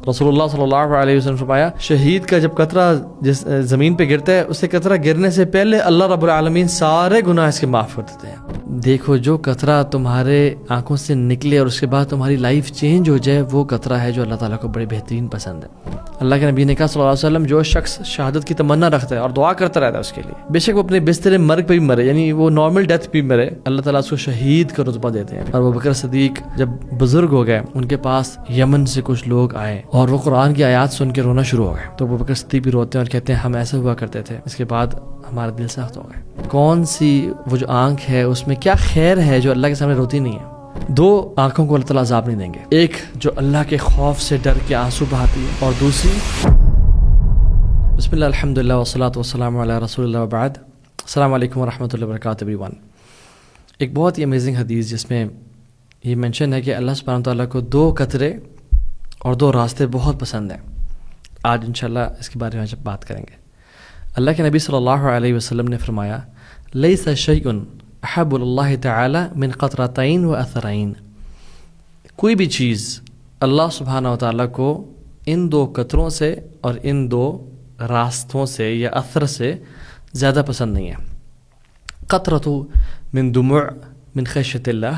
رسول اللہ صلی اللہ علیہ وسلم فرمایا شہید کا جب قطرہ جس زمین پہ گرتا ہے اسے قطرہ گرنے سے پہلے اللہ رب العالمین سارے گناہ اس کے معاف کر دیتے ہیں. دیکھو جو قطرہ تمہارے آنکھوں سے نکلے اور اس کے بعد تمہاری لائف چینج ہو جائے وہ قطرہ ہے جو اللہ تعالیٰ کو بڑے بہترین پسند ہے. اللہ کے نبی نے کہا صلی اللہ علیہ وسلم جو شخص شہادت کی تمنا رکھتا ہے اور دعا کرتا رہتا ہے اس کے لیے بے شک وہ اپنے بستر مرگ پہ بھی مرے یعنی وہ نارمل ڈیتھ پہ مرے اللہ تعالیٰ اس کو شہید کا رتبہ دیتے ہیں. اور ابو بکر صدیق جب بزرگ ہو گئے ان کے پاس یمن سے کچھ لوگ آئے اور وہ قرآن کی آیات سن کے رونا شروع ہو گئے تو ابو بکر صدیق بھی روتے ہیں اور کہتے ہیں ہم ایسے ہوا کرتے تھے اس کے بعد ہمارا دل سخت ہو گئے. کون سی وہ جو آنکھ ہے اس میں کیا خیر ہے جو اللہ کے سامنے روتی نہیں ہے. دو آنکھوں کو اللہ تعالیٰ عذاب نہیں دیں گے, ایک جو اللہ کے خوف سے ڈر کے آنسو بہاتی ہے اور دوسری بسم اللہ الحمدللہ والصلاۃ والسلام علی رسول اللہ وبعد. السلام علیکم ورحمۃ اللہ وبرکاتہ ایوری ون. ایک بہت ہی امیزنگ حدیث جس میں یہ مینشن ہے کہ اللہ سبحانہ تعالیٰ کو دو قطرے اور دو راستے بہت پسند ہیں. آج انشاءاللہ اس کے بارے میں جب بات کریں گے. اللہ کے نبی صلی اللہ علیہ وسلم نے فرمایا لیس شیء احب اللہ تعالی من قطرتین و اثرین. کوئی بھی چیز اللہ سبحانہ وتعالیٰ کو ان دو قطروں سے اور ان دو راستوں سے یا اثر سے زیادہ پسند نہیں ہے. قطرۃ من دموع من خشیۃ اللہ,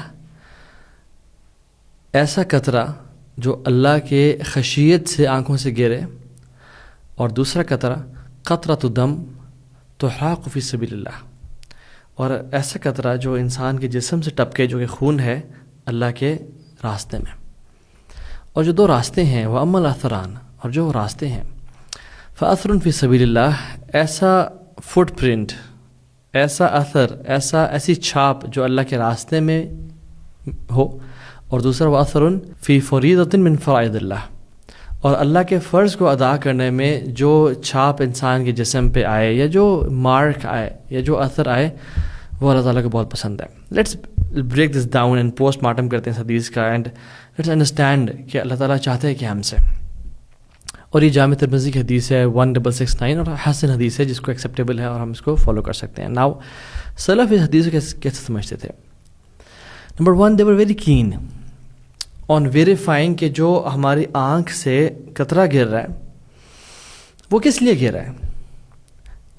ایسا قطرہ جو اللہ کے خشیت سے آنکھوں سے گرے, اور دوسرا قطرہ قطرۃ دم تحراق فی سبیل اللہ, اور ایسا قطرہ جو انسان کے جسم سے ٹپکے جو کہ خون ہے اللہ کے راستے میں. اور جو دو راستے ہیں وہ اما الاثران, اور جو راستے ہیں فاثر فی سبیل اللہ, ایسا فٹ پرنٹ, ایسا اثر, ایسی چھاپ جو اللہ کے راستے میں ہو, اور دوسرا واثر فی فریضۃ من فرائض اللہ, اور اللہ کے فرض کو ادا کرنے میں جو چھاپ انسان کے جسم پہ آئے یا جو مارک آئے یا جو اثر آئے وہ اللہ تعالیٰ کو بہت پسند ہے. Let's break this down and post mortem کرتے ہیں اس حدیث کا, اینڈ لیٹس انڈرسٹینڈ کہ اللہ تعالیٰ چاہتے ہیں کہ ہم سے. اور یہ جامع ترمذی کی حدیث ہے 1669 اور حسن حدیث ہے جس کو ایکسیپٹیبل ہے اور ہم اس کو فالو کر سکتے ہیں. ناؤ سلف اس حدیث کو کیسے سمجھتے تھے. Number 1 they were very keen on verifying کہ جو ہماری آنکھ سے قطرہ گر رہا ہے وہ کس لیے گر رہا ہے.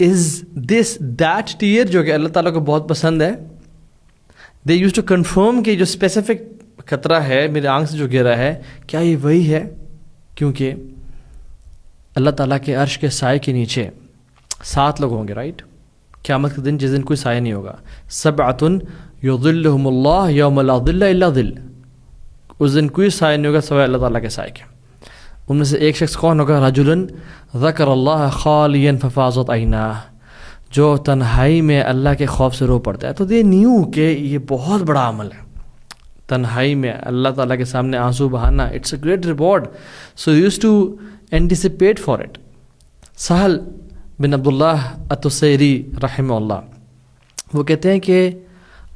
از دس دیٹ ٹیئر جو کہ اللہ تعالیٰ کو بہت پسند ہے. دے یوز ٹو کنفرم کہ جو اسپیسیفک قطرہ ہے میرے آنکھ سے جو گرا ہے کیا یہ وہی ہے, کیونکہ اللہ تعالیٰ کے عرش کے سائے کے نیچے 7 لوگ ہوں گے, رائٹ, قیامت کے دن جس دن کوئی سایہ نہیں ہوگا. 7 یظلہم اللہ یوم لا ظل الا ظل, اس دن کوئی سایہ نہیں ہوگا سوائے اللہ تعالیٰ کے سائے کے. ان میں سے ایک شخص کون ہوگا؟ رجل ذکر اللہ خالیا ففاضت عیناہ, جو تنہائی میں اللہ کے خوف سے رو پڑتا ہے. تو دے نیو کہ یہ بہت بڑا عمل ہے, تنہائی میں اللہ تعالیٰ کے سامنے آنسو بہانا, it's a great reward. So use to anticipate for it. Sahl bin عبداللہ التسیری رحمہ اللہ وہ کہتے ہیں کہ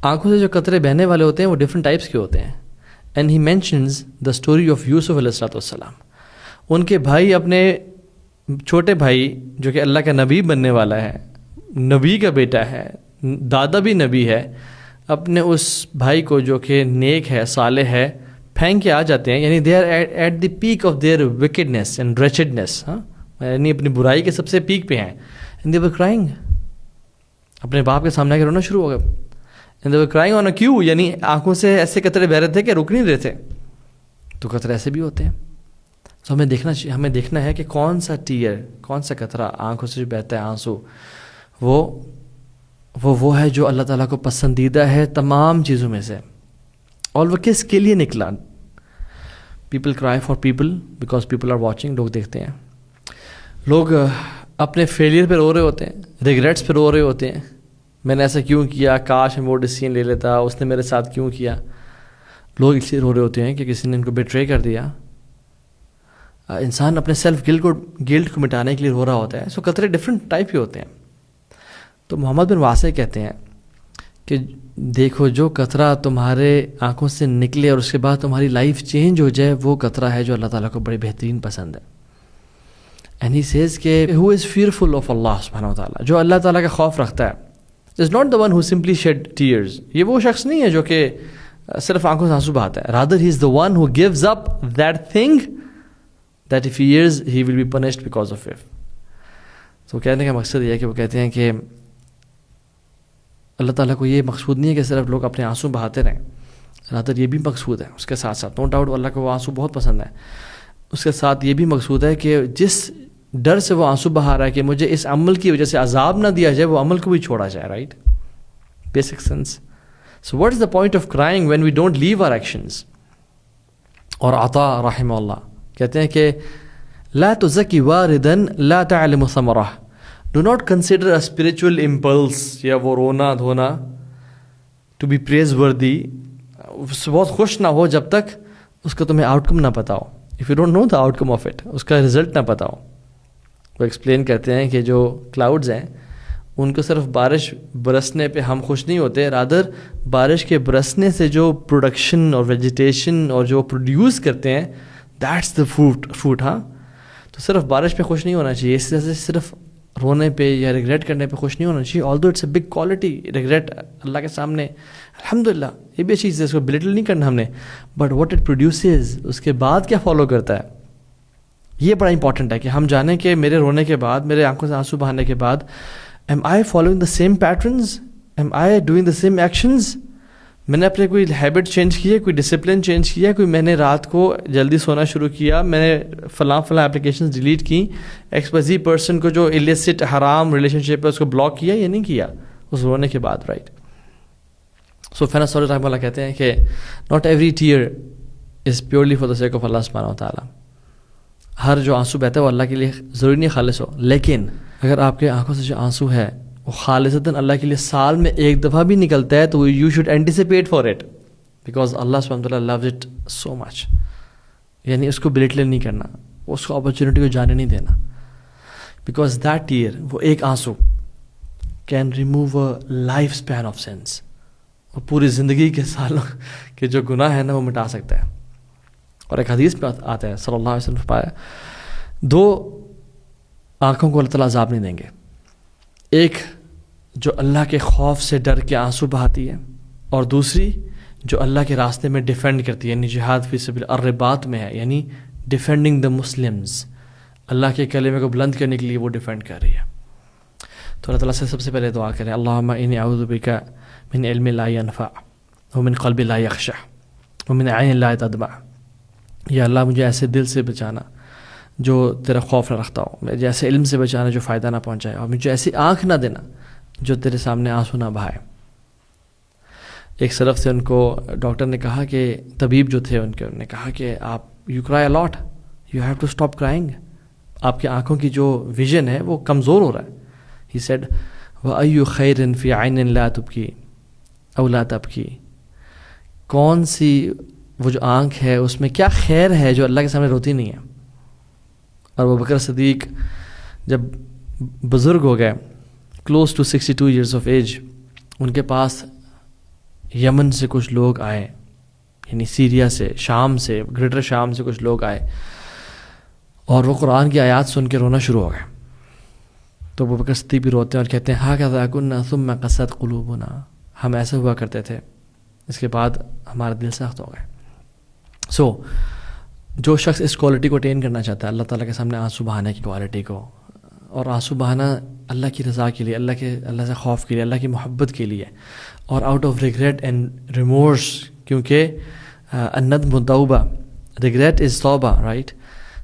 آنکھوں سے جو قطرے بہنے والے ہوتے ہیں وہ ڈفرینٹ ٹائپس کے ہوتے ہیں. And he mentions the story of Yusuf علیہ السلام. ان کے بھائی اپنے چھوٹے بھائی جو کہ اللہ کا نبی بننے والا ہے, نبی کا بیٹا ہے, دادا بھی نبی ہے, اپنے اس بھائی کو جو کہ نیک ہے صالح ہے پھینک کے آ جاتے ہیں. یعنی they are at the peak of their wickedness and wretchedness, یعنی اپنی برائی کے سب سے پیک پہ ہیں. اینڈ دے ور کرائنگ, اپنے باپ کے سامنے آ کے رونا شروع ہو گئے. اینڈ دے ور کرائنگ آن اے کیو, یعنی آنکھوں سے ایسے قطرے بہ رہے تھے کہ رک نہیں رہے تھے. تو قطرے ایسے بھی ہوتے ہیں. تو ہمیں دیکھنا ہے کہ کون سا ٹیئر, کون سا قطرہ آنکھوں سے جو بہتا ہے آنسو وہ ہے جو اللہ تعالیٰ کو پسندیدہ ہے تمام چیزوں میں سے. اور وہ کس کے لیے نکلا؟ People cry for people because people are watching. لوگ دیکھتے ہیں, لوگ اپنے فیلئر پہ رو رہے ہوتے ہیں, ریگریٹس پہ رو رہے ہوتے ہیں. میں نے ایسا کیوں کیا, کاش میں وہ ڈیسیژن لے لیتا, اس نے میرے ساتھ کیوں کیا. لوگ اس لیے رو رہے ہوتے ہیں کہ کسی نے ان کو بیٹرے کر دیا. انسان اپنے سیلف گلٹ کو مٹانے کے لیے رو رہا ہوتا ہے. سو قطرے ڈفرینٹ ٹائپ کے ہوتے ہیں. تو محمد بن واسع کہتے ہیں کہ دیکھو جو قطرہ تمہارے آنکھوں سے نکلے اور اس کے بعد تمہاری لائف چینج ہو جائے وہ قطرہ ہے جو اللہ تعالیٰ کو بڑے بہترین پسند ہے. اینڈ ہی سیز کہ ہو از فیئرفل آف اللہ سبحانہ وتعالیٰ, جو اللہ تعالیٰ کا خوف رکھتا ہے, is not the one who simply shed tears. یہ وہ شخص نہیں ہے جو کہ صرف آنکھوں سے آنسو بہاتا ہے. Rather he is the one who gives up that thing that if he hears, he will be punished because of it. تو کہنے کا مقصد یہ ہے کہ وہ کہتے ہیں کہ اللہ تعالیٰ کو یہ مقصود نہیں ہے کہ صرف لوگ اپنے آنسو بہاتے رہیں، راتر یہ بھی مقصود ہے اس کے ساتھ ساتھ. نو ڈاؤٹ اللہ کو وہ آنسو بہت پسند ہے. اس کے ساتھ یہ بھی مقصود ہے کہ جس ڈر سے وہ آنسو بہا رہا ہے کہ مجھے اس عمل کی وجہ سے عذاب نہ دیا جائے، وہ عمل کو بھی چھوڑا جائے. Right, basic sense. So what is the point of crying when we don't leave our actions. اور عطا رحمہ اللہ کہتے ہیں کہ لا تزکی واردن لا تعلم ثمرہ. Do not consider a spiritual impulse یا وہ رونا دھونا ٹو بی پریز وردی، اس سے بہت خوش نہ ہو جب تک اس کا تمہیں آؤٹ کم نہ پتا ہو. If you don't know the outcome of it, اس کا رزلٹ نہ پتا ہو. وہ ایکسپلین کرتے ہیں کہ جو کلاؤڈز ہیں ان کو صرف بارش برسنے پہ ہم خوش نہیں ہوتے، رادر بارش کے برسنے سے جو پروڈکشن اور ویجیٹیشن اور جو پروڈیوس کرتے ہیں دیٹس دا فروٹ. ہاں، تو صرف بارش پہ خوش نہیں ہونا چاہیے، اس طرح سے صرف رونے پہ یا ریگریٹ کرنے پہ خوش نہیں ہونا چاہیے. Although it's a big quality regret اللہ کے سامنے، الحمدللہ یہ بھی اچھی چیز ہے، اس کو بلٹل نہیں کرنا ہم نے. بٹ واٹ اٹ پروڈیوسز، اس کے بعد کیا فالو کرتا ہے، یہ بڑا امپورٹنٹ ہے کہ ہم جانیں کہ میرے رونے کے بعد، میرے آنکھوں سے آنسو بہانے کے بعد am I following the same patterns, am I doing the same actions. میں نے اپنے کوئی ہیبٹ چینج کی ہے، کوئی ڈسپلن چینج کیا ہے، کوئی میں نے رات کو جلدی سونا شروع کیا، میں نے فلاں اپلیکیشنز ڈیلیٹ کی، ایکسپزی پرسن کو جو الیسٹ حرام ریلیشن شپ ہے اس کو بلاک کیا یا نہیں کیا اس رونے کے بعد. رائٹ. سفیان ثوری رحمہ اللہ کہتے ہیں کہ not every tear is purely for the sake of Allah سبحانہ و تعالیٰ. ہر جو آنسو بہتا ہے وہ اللہ کے لیے ضروری نہیں خالص ہو، لیکن اگر آپ کے آنکھوں سے جو آنسو ہے وہ خالصتاً اللہ کے لیے سال میں ایک دفعہ بھی نکلتا ہے تو you should anticipate for it, because Allah سبحانہ وتعالیٰ لوز اٹ سو مچ. یعنی اس کو بلٹل نہیں کرنا، اس کو اپرچونیٹی کو جانے نہیں دینا، بیکاز دیٹ ٹیئر، وہ ایک آنسو can remove a life span of sense. وہ پوری زندگی کے سالوں کے جو گناہ ہے نا وہ مٹا سکتا ہے. اور ایک حدیث میں آتا ہے صلی اللہ علیہ وسلم فرمایا، دو آنکھوں کو اللہ تعالیٰ عذاب نہیں دیں گے، ایک جو اللہ کے خوف سے ڈر کے آنسو بہاتی ہے، اور دوسری جو اللہ کے راستے میں ڈیفینڈ کرتی ہے، یعنی جہاد فی سبیل الرباط میں ہے، یعنی ڈیفینڈنگ دا مسلمز، اللہ کے کلمے کو بلند کرنے کے لیے وہ ڈیفینڈ کر رہی ہے. تو اللہ تعالیٰ سے سب سے پہلے دعا کریں، اللہم انی اعوذ بک من علم لا ینفع ومن قلب لا یخشع ومن عین لا تدمع. یا اللہ مجھے ایسے دل سے بچانا جو تیرا خوف نہ رکھتا ہو، مجھے ایسے علم سے بچانا جو فائدہ نہ پہنچائے، اور مجھے ایسی آنکھ نہ دینا جو تیرے سامنے آنسو نہ بہائے. ایک سلف سے ان کو ڈاکٹر نے کہا کہ طبیب جو تھے انہوں نے کہا کہ آپ you cry a lot, you have to stop crying, آپ کی آنکھوں کی جو ویژن ہے وہ کمزور ہو رہا ہے. ہی سیڈ وَأَيُّ خَيْرٍ فِي عَيْنٍ لَا تُبْكِي أَوْ لَا تَبْكِي. کون سی وہ جو آنکھ ہے اس میں کیا خیر ہے جو اللہ کے سامنے روتی نہیں ہے. اور ابو بکر صدیق جب بزرگ ہو گئے، close to 62 years of age, ان کے پاس یمن سے کچھ لوگ آئے، یعنی سیریا سے، شام سے، گریٹر شام سے کچھ لوگ آئے، اور وہ قرآن کی آیات سن کے رونا شروع ہو گئے. تو ابو بکر صدیق بھی روتے ہیں اور کہتے ہیں ہَكَذَا كُنَّا ثُمَّ قَسَتْ قُلُوبُنَا، ہم ایسے ہوا کرتے تھے، اس کے بعد ہمارا دل سخت ہو گئے. سو جو شخص اس کوالٹی کو اٹین کرنا چاہتا ہے، اللہ تعالیٰ کے سامنے آنسو بہانے کی کوالٹی کو، اور آنسو بہانا اللہ کی رضا کے لیے، اللہ سے خوف کے لیے، اللہ کی محبت کے لیے، اور out of regret and remorse, کیونکہ الندم توبہ، ریگریٹ از توبہ. رائٹ.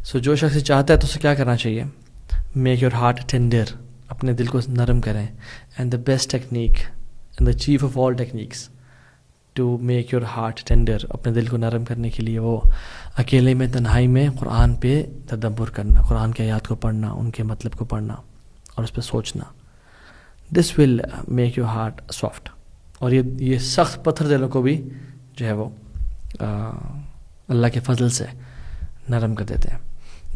سو جو شخص چاہتا ہے تو اسے کیا کرنا چاہیے؟ میک یور ہارٹ ٹینڈر، اپنے دل کو نرم کریں. And the best technique and the chief of all techniques to make your heart tender, اپنے دل کو نرم کرنے کے لیے وہ اکیلے میں، تنہائی میں قرآن پہ تدبر کرنا، قرآن کی آیات کو پڑھنا، ان کے مطلب کو پڑھنا اور اس پہ سوچنا. This will make your heart soft. اور یہ سخت پتھر دلوں کو بھی جو ہے وہ اللہ کے فضل سے نرم کر دیتے ہیں.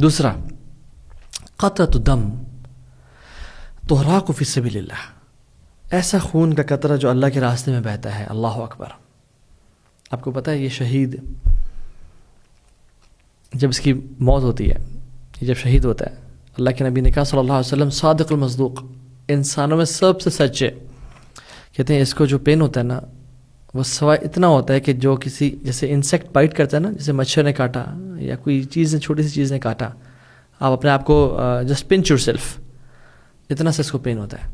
دوسرا، قطرۃ الدم تحراق فی سبیل اللہ، ایسا خون کا قطرہ جو اللہ کے راستے میں بہتا ہے. اللہ اکبر. آپ کو پتہ ہے یہ شہید جب اس کی موت ہوتی ہے، یہ جب شہید ہوتا ہے، اللہ کے نبی نے کہا صلی اللہ علیہ وسلم صادق المصدوق، انسانوں میں سب سے سچے، کہتے ہیں اس کو جو پین ہوتا ہے نا وہ سوائے اتنا ہوتا ہے کہ جو کسی جیسے انسیکٹ بائٹ کرتا ہے نا، جیسے مچھر نے کاٹا یا کوئی چیز نے، چھوٹی سی چیز نے کاٹا، آپ اپنے آپ کو جسٹ پنچ یور سیلف، اتنا سے اس کو پین ہوتا ہے.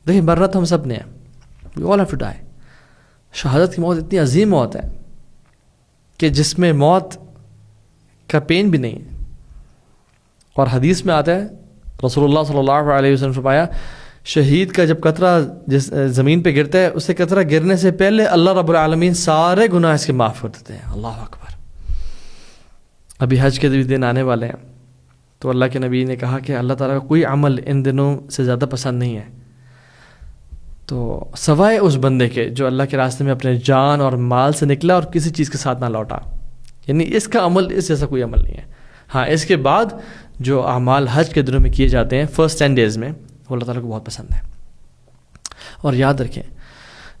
دیکھیں مرنا تو ہم سب نے ہے، وی آل ہیو ٹو ڈائی. شہادت کی موت اتنی عظیم موت ہے کہ جس میں موت کا پین بھی نہیں ہے. اور حدیث میں آتا ہے رسول اللہ صلی اللہ علیہ وسلم فرمایا شہید کا جب قطرہ جس زمین پہ گرتا ہے، اسے قطرہ گرنے سے پہلے اللہ رب العالمین سارے گناہ اس کے معاف کر دیتے ہیں. اللہ اکبر. ابھی حج کے دن آنے والے ہیں، تو اللہ کے نبی نے کہا کہ اللہ تعالیٰ کا کوئی عمل ان دنوں سے زیادہ پسند نہیں ہے، تو سوائے اس بندے کے جو اللہ کے راستے میں اپنے جان اور مال سے نکلا اور کسی چیز کے ساتھ نہ لوٹا. یعنی اس کا عمل اس جیسا کوئی عمل نہیں ہے. ہاں اس کے بعد جو اعمال حج کے دنوں میں کیے جاتے ہیں فرسٹ 10 days میں، وہ اللہ تعالیٰ کو بہت پسند ہے. اور یاد رکھیں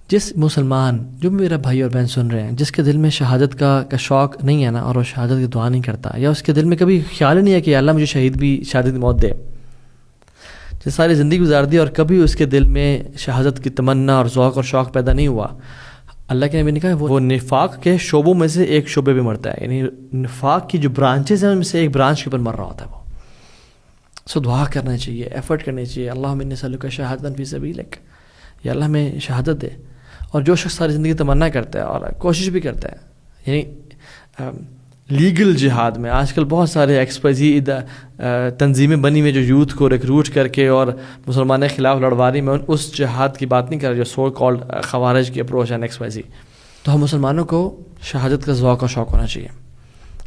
جس مسلمان، جو میرا بھائی اور بہن سن رہے ہیں، جس کے دل میں شہادت کا شوق نہیں ہے نا، اور وہ شہادت کی دعا نہیں کرتا، یا اس کے دل میں کبھی خیال ہی نہیں ہے کہ اللہ مجھے شہادت کی موت دے، جس ساری زندگی گزار دی اور کبھی اس کے دل میں شہادت کی تمنا اور ذوق اور شوق پیدا نہیں ہوا، اللہ کے نبی نے کہا وہ نفاق کے شعبوں میں سے ایک شعبے پہ مرتا ہے. یعنی نفاق کی جو برانچز ہیں ان میں سے ایک برانچ کے اوپر مر رہا ہوتا ہے وہ. سو دعا کرنا چاہیے، ایفرٹ کرنی چاہیے. اللہم انی اسألک شہادۃ فی سبیلک، یا اللہ میں شہادت دے. اور جو شخص ساری زندگی تمنا کرتا ہے اور کوشش بھی کرتا ہے، یعنی لیگل جہاد میں آج کل بہت سارے ایکسپائزی تنظیمیں بنی ہوئی جو یوتھ کو ریکروٹ کر کے اور مسلمانوں کے خلاف لڑوا رہی. میں اس جہاد کی بات نہیں کر رہا جو سو کالڈ خوارج کی اپروچ ہے ایکسپائزی. تو ہم مسلمانوں کو شہادت کا ذوق اور شوق ہونا چاہیے.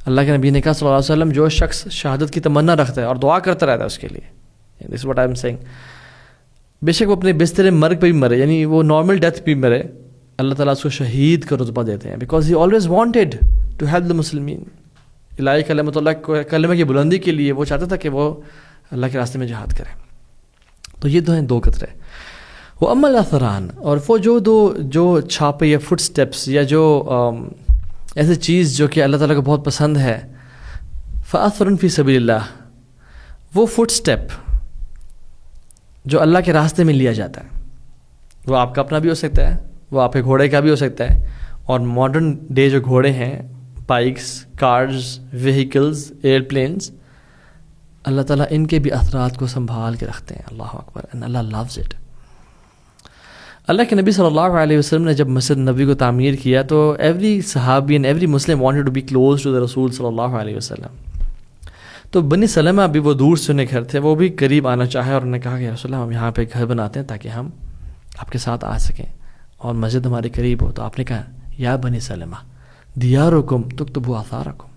اللہ کے نبی نے کہا صلی اللہ علیہ وسلم جو شخص شہادت کی تمنا رکھتا ہے اور دعا کرتا رہتا ہے اس کے لیے، this what I am saying, بے شک وہ اپنے بستر مرگ پہ بھی مرے، یعنی وہ نارمل ڈیتھ بھی مرے، اللہ تعالیٰ اس کو شہید کا رتبہ دیتے ہیں. Because he always wanted to help the مسلمین. الہی کلمۃ اللہ کلمہ کی بلندی کے لیے وہ چاہتا تھا کہ وہ اللہ کے راستے میں جہاد کرے. تو یہ دو قطرے. وہ اما الاثران، اور وہ جو چھاپے یا فٹ سٹیپس یا جو ایسی چیز جو کہ اللہ تعالیٰ کو بہت پسند ہے، فاثر فی سبیل اللہ، وہ فٹ سٹیپ جو اللہ کے راستے میں لیا جاتا ہے، وہ آپ کا اپنا بھی ہو سکتا ہے، وہ آپ کے گھوڑے کا بھی ہو سکتا ہے. اور ماڈرن ڈے جو گھوڑے ہیں، بائکس، کارز، وہیکلز، ایئرپلینز، اللہ تعالیٰ ان کے بھی اثرات کو سنبھال کے رکھتے ہیں. اللہ اکبر. and Allah loves it. اللہ کے نبی صلی اللہ علیہ وسلم نے جب مسجد نبی کو تعمیر کیا تو ایوری صحابی and every Muslim wanted to be close to the رسول صلی اللہ علیہ وسلم. تو بنی سلمہ بھی وہ دور سے انہیں گھر تھے، وہ بھی قریب آنا چاہے اور انہوں نے کہا کہ رسول اللہ ہم یہاں پہ گھر بناتے ہیں تاکہ ہم آپ کے ساتھ آ سکیں اور مسجد ہمارے قریب ہو. تو آپ نے کہا یا بنی سلمہ دیارکم تکتبوا آثارکم،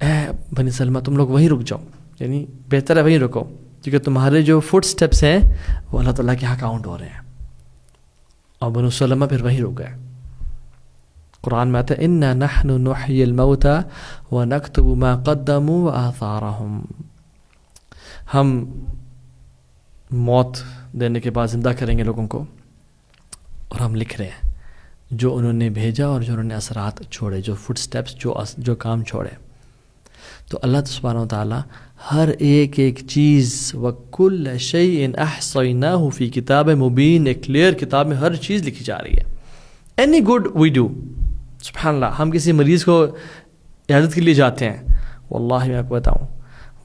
اے بنی سلمہ تم لوگ وہیں رک جاؤ، یعنی بہتر ہے وہیں رکو، کیونکہ تمہارے جو فٹ سٹیپس ہیں وہ اللہ تعالیٰ کے یہاں کاؤنٹ ہو رہے ہیں. اور بنو سلمہ پھر وہیں رک گئے. قرآن میں آتا ہے انا نحن نحیی الموتى ونکتب ما قدموا وآثارهم، ہم موت دینے کے بعد زندہ کریں گے لوگوں کو، اور ہم لکھ رہے ہیں جو انہوں نے بھیجا اور جو انہوں نے اثرات چھوڑے، جو فٹ سٹیپس، جو کام چھوڑے. تو اللہ سبحانہ و تعالیٰ ہر ایک چیز وَكُلَّ شَيْءٍ أَحْصَيْنَاهُ فِي كِتَابٍ مُبِينٍ، ایک کلیئر کتاب میں ہر چیز لکھی جا رہی ہے. اینی گڈ وی ڈو، سبحان اللہ. ہم کسی مریض کو عیادت کے لیے جاتے ہیں، واللہ میں آپ کو بتاؤں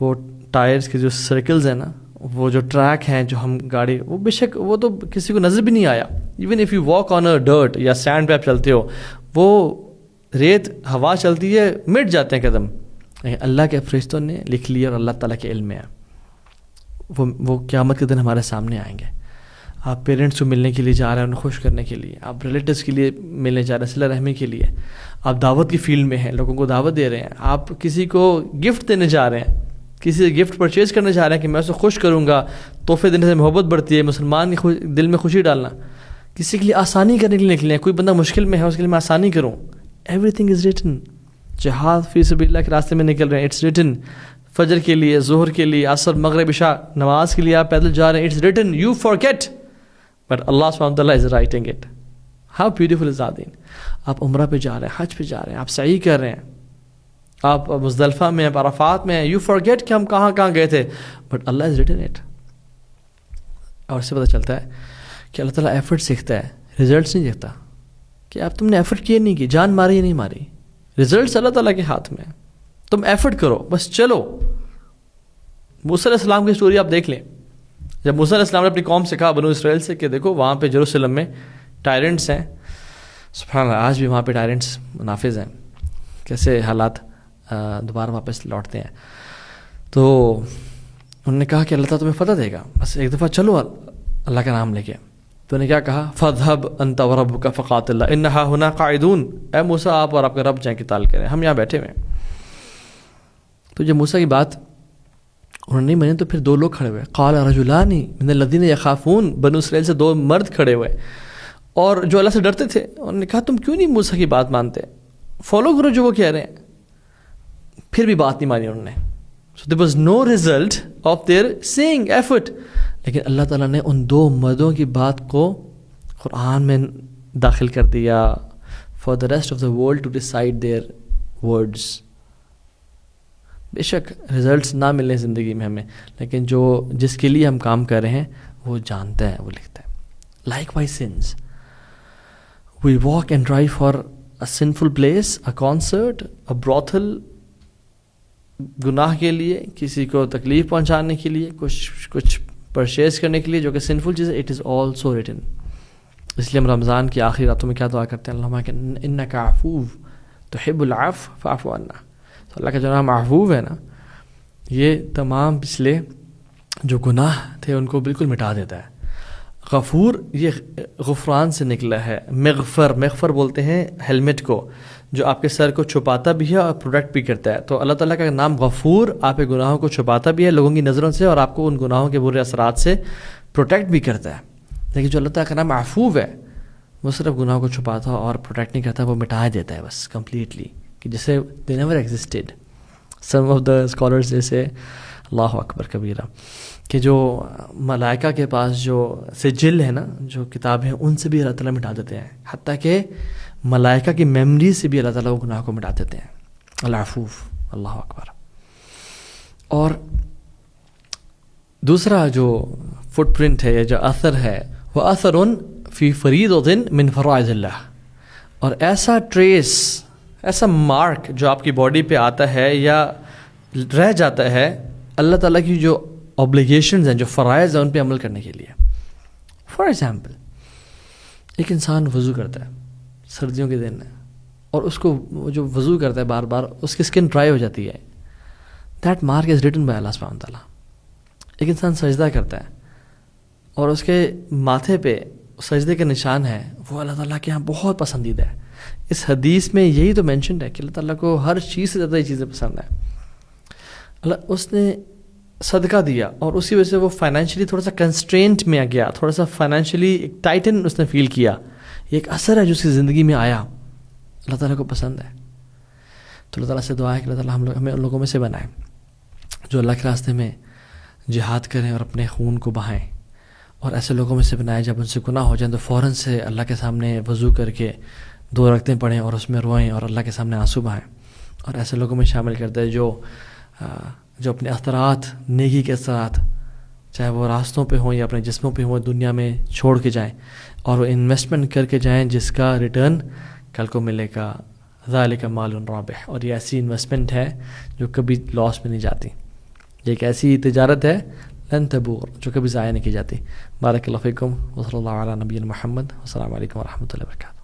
وہ ٹائرز کے جو سرکلز ہیں نا، وہ جو ٹریک ہیں جو ہم گاڑی، وہ بے شک وہ تو کسی کو نظر بھی نہیں آیا. Even if you walk on a dirt یا سینڈ پہ آپ چلتے ہو، وہ ریت ہوا چلتی ہے مٹ جاتے ہیں قدم، اللہ کے فرشتوں نے لکھ لیا اور اللہ تعالیٰ کے علم میں ہے. وہ قیامت کے دن ہمارے سامنے آئیں گے. آپ پیرنٹس کو ملنے کے لیے جا رہے ہیں، انہیں خوش کرنے کے لیے، آپ ریلیٹیوز کے لیے ملنے جا رہے ہیں، صلہ رحمی کے لیے، آپ دعوت کی فیلڈ میں ہیں، لوگوں کو دعوت دے رہے ہیں، آپ کسی کو گفٹ دینے جا رہے ہیں، کسی سے گفٹ پرچیز کرنے جا رہے ہیں کہ میں اسے خوش کروں گا. تحفے دینے سے محبت بڑھتی ہے، مسلمان کے دل میں خوشی ڈالنا، کسی کے لیے آسانی کرنے کے لیے نکلے ہیں، کوئی بندہ مشکل میں ہے اس کے لیے میں آسانی کروں. Every thing is written. جہاد فی سبیل اللہ کے راستے میں نکل رہے ہیں، اٹس ریٹن. فجر کے لیے، ظہر کے لیے، عصر، مغرب، عشاء نماز کے لیے آپ پیدل جا رہے ہیں، it's written. You forget but Allah سبحانہ وتعالیٰ is writing it. How beautiful is that. آپ عمرہ پہ جا رہے ہیں، حج پہ جا رہے ہیں، آپ سعی کر رہے ہیں، آپ مزدلفہ میں ہیں، عرفات میں ہیں. یو فارگیٹ کہ ہم کہاں گئے تھے، but Allah is written it. اور اس سے پتہ چلتا ہے کہ اللہ تعالیٰ ایفرٹ سیکھتا ہے، رزلٹس نہیں دیکھتا کہ اب تم نے ایفرٹ کیے نہیں کی, جان ماری یا نہیں ماری. رزلٹس اللہ تعالیٰ کے ہاتھ میں ہیں, تم ایفرٹ کرو بس چلو. موسیٰ علیہ السلام کی سٹوری آپ دیکھ لیں. جب موسیٰ علیہ السلام نے اپنی قوم سے کہا, بنو اسرائیل سے, کہ دیکھو وہاں پہ جیروسلم میں ٹائرنٹس ہیں, سبحان اللہ آج بھی وہاں پہ ٹائرنٹس نافذ ہیں, کیسے حالات دوبارہ واپس لوٹتے ہیں. تو انہوں نے کہا کہ اللہ تعالیٰ تمہیں فتح دے گا, بس ایک دفعہ چلو اللہ کا نام لے کے. تو نے کیا کہا, فَاذْهَبْ أَنْتَ وَرَبُّكَ فَقَاتِلَا إِنَّهَا هُنَا قَاعِدُونَ. اے موسیٰ آپ اور آپ کا رب جائیں قتال کریں, ہم یہاں بیٹھے ہوئے ہیں. تو جب موسیٰ کی بات انہوں نے نہیں مانی تو پھر دو لوگ کھڑے ہوئے. قَالَ رَجُلَانِ مِنَ الَّذِينَ يَخَافُونَ, بنو اسرائیل سے دو مرد کھڑے ہوئے اور جو اللہ سے ڈرتے تھے. انہوں نے کہا تم کیوں نہیں موسیٰ کی بات مانتے, فالو کرو جو وہ کہہ رہے ہیں. پھر بھی بات نہیں مانی انہوں نے. So there was no result of their saying effort. لیکن اللہ تعالیٰ نے ان دو مردوں کی بات کو قرآن میں داخل کر دیا for the rest of the world to decide their words. بے شک رزلٹس نہ ملیں زندگی میں ہمیں, لیکن جو جس کے لیے ہم کام کر رہے ہیں وہ جانتا ہے, وہ لکھتا ہے. Likewise sins. We walk and drive for a sinful place, a concert, a brothel, گناہ کے لیے, کسی کو تکلیف پہنچانے کے لیے, کچھ پرچیز کرنے کے لیے جو کہ سنفل چیز ہے. It is also written. اس لیے ہم رمضان کی آخری راتوں میں کیا دعا کرتے ہیں, اللہم انک عفو تحب العفو فاعف عنا. تو اللہ کا جو نام عفو ہے نا, یہ تمام پچھلے جو گناہ تھے ان کو بالکل مٹا دیتا ہے. غفور یہ غفران سے نکلا ہے. مغفر بولتے ہیں ہیلمٹ کو, جو آپ کے سر کو چھپاتا بھی ہے اور پروٹیکٹ بھی کرتا ہے. تو اللہ تعالیٰ کا نام غفور آپ کے گناہوں کو چھپاتا بھی ہے لوگوں کی نظروں سے, اور آپ کو ان گناہوں کے برے اثرات سے پروٹیکٹ بھی کرتا ہے. لیکن جو اللہ تعالیٰ کا نام عفو ہے, وہ صرف گناہوں کو چھپاتا اور پروٹیکٹ نہیں کرتا, وہ مٹا دیتا ہے بس کمپلیٹلی, کہ جیسے they never existed. Some of the scholars جیسے اللہ اکبر کبیرہ, کہ جو ملائکہ کے پاس جو سجل ہے نا, جو کتابیں ہیں, ان سے بھی اللہ تعالیٰ مٹا دیتے ہیں. حتیٰ کہ ملائکہ کی میموری سے بھی اللہ تعالیٰ وہ گناہ کو مٹا دیتے ہیں. العفو, اللہ اکبر. اور دوسرا جو فٹ پرنٹ ہے یا جو اثر ہے, وہ اثر فی فریضۃ من فرائض اللہ. اور ایسا ٹریس, ایسا مارک جو آپ کی باڈی پہ آتا ہے یا رہ جاتا ہے اللہ تعالیٰ کی جو اوبلیگیشنز ہیں, جو فرائض ہیں, ان پہ عمل کرنے کے لیے. فار ایگزامپل, ایک انسان وضو کرتا ہے سردیوں کے دن میں, اور اس کو جو وضو کرتا ہے بار بار, اس کی اسکن ڈرائی ہو جاتی ہے. That mark is written by Allah سبحانہ تعالیٰ. ایک انسان سجدہ کرتا ہے اور اس کے ماتھے پہ سجدے کا نشان ہے, وہ اللہ تعالیٰ کے یہاں بہت پسندیدہ ہے. اس حدیث میں یہی تو مینشنڈ ہے کہ اللہ تعالیٰ کو ہر چیز سے زیادہ یہ چیزیں پسند ہیں. اللہ اس نے صدقہ دیا اور اسی وجہ سے وہ فائنینشلی تھوڑا سا کنسٹرینٹ میں آ گیا, تھوڑا سا فائنینشلی ایک ٹائٹن اس نے فیل کیا. یہ ایک اثر ہے جو اس کی زندگی میں آیا, اللہ تعالیٰ کو پسند ہے. تو اللہ تعالیٰ سے دعا ہے کہ اللہ تعالیٰ ہمیں ان لوگوں میں سے بنائیں جو اللہ کے راستے میں جہاد کریں اور اپنے خون کو بہائیں, اور ایسے لوگوں میں سے بنائیں جب ان سے گناہ ہو جائیں تو فوراً سے اللہ کے سامنے وضو کر کے 2 رکعتیں پڑھیں اور اس میں روئیں اور اللہ کے سامنے آنسو بہائیں. اور ایسے لوگوں میں شامل کرتا ہے جو اپنے اثرات, نیکی کے اثرات, چاہے وہ راستوں پہ ہوں یا اپنے جسموں پہ ہوں, دنیا میں چھوڑ کے جائیں اور وہ انویسٹمنٹ کر کے جائیں جس کا ریٹرن کل کو ملے گا. ذالک مال رابح. اور یہ ایسی انویسٹمنٹ ہے جو کبھی لاس میں نہیں جاتی. یہ ایک ایسی تجارت ہے لن تبور, جو کبھی ضائع نہیں کی جاتی. بارک اللہ فیکم و صلی اللہ علی نبی محمد. السلام علیکم و رحمۃ اللہ وبرکاتہ.